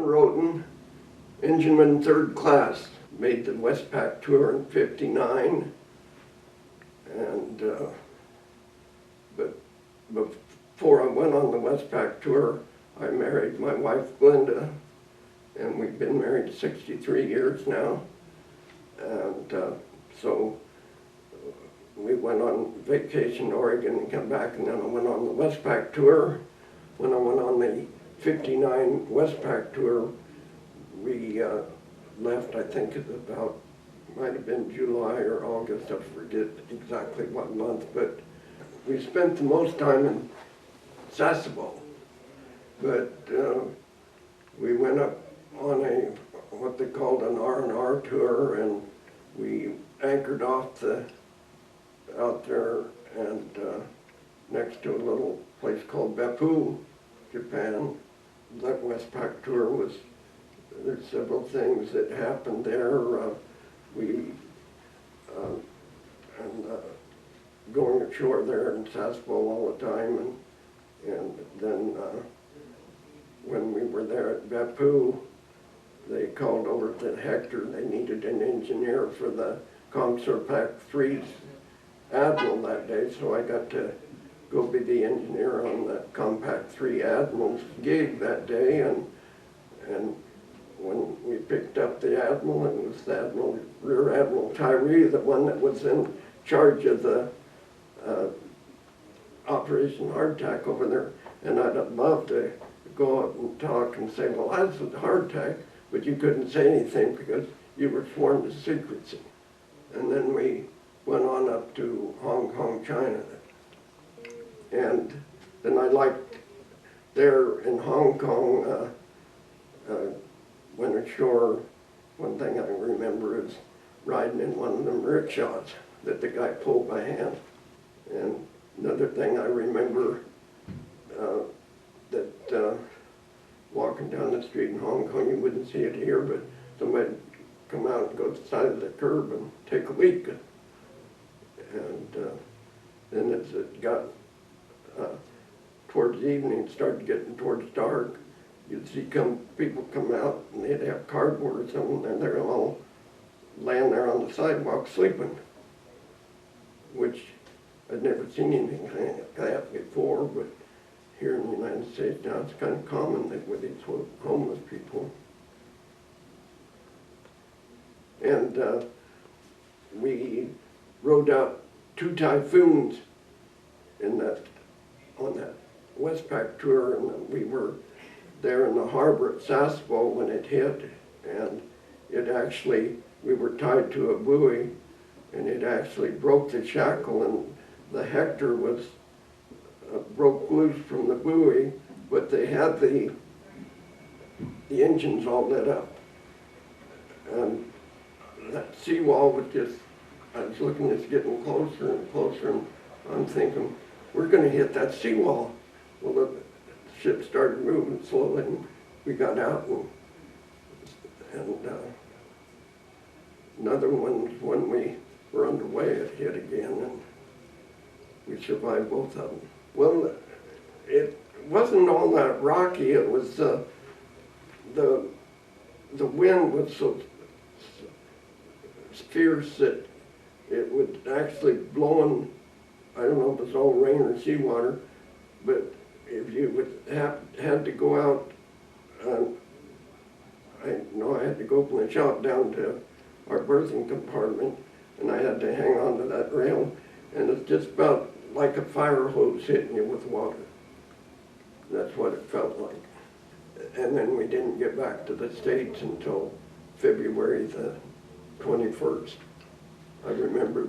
John Roten, engineman third class, made the WestPac tour in '59, and but before I went on the WestPac tour, I married my wife Glenda, and we've been married 63 years now, and so we went on vacation to Oregon and come back, and then I went on the WestPac tour. When I went on the '59 WestPac tour, we left, I think it's about, might have been July or August, I forget exactly what month, but we spent the most time in Sasebo. But we went up on what they called an R&R tour, and we anchored off out there and next to a little place called Beppu, Japan. That WestPac tour there's several things that happened there. Going ashore there in Sasebo all the time, and then when we were there at Beppu, they called over to Hector. They needed an engineer for the ComSurpac 3's Admiral that day, so I got to go be the engineer on the Compact 3 Admiral's gig that day, and when we picked up the Admiral, it was the Rear Admiral Tyree, the one that was in charge of the Operation Hardtack over there, and I'd love to go up and talk and say, well, I was hardtack, but you couldn't say anything because you were sworn to secrecy. And then we went on up to Hong Kong, China. And then I liked there in Hong Kong, went ashore. One thing I remember is riding in one of them rickshaws that the guy pulled by hand. And another thing I remember, that walking down the street in Hong Kong, you wouldn't see it here, but somebody come out and go to the side of the curb and take a leak. And then as it got towards evening, it started getting towards dark, you'd see people come out and they'd have cardboard or something, and they're all laying there on the sidewalk sleeping, which I'd never seen anything like that before, but here in the United States now it's kind of common that with these homeless people. And we rode out 2 typhoons on that WestPac tour, and we were there in the harbor at Sasebo when it hit, and we were tied to a buoy, and it actually broke the shackle, and the Hector was broke loose from the buoy, but they had the engines all lit up. And that seawall was I was looking, it's getting closer and closer, and I'm thinking, we're going to hit that seawall. Well, the ship started moving slowly, and we got out, and another one was when we were underway, it hit again, and we survived both of them. Well, it wasn't all that rocky. It was the wind was so fierce that it would actually blow. I don't know if it was all rain or seawater, but if you would had to go out, I had to go from the shop down to our berthing compartment, and I had to hang on to that rail, and it's just about like a fire hose hitting you with water. That's what it felt like. And then we didn't get back to the States until February the 21st. I remember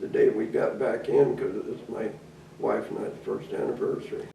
the day we got back in because it was my wife and I's first anniversary.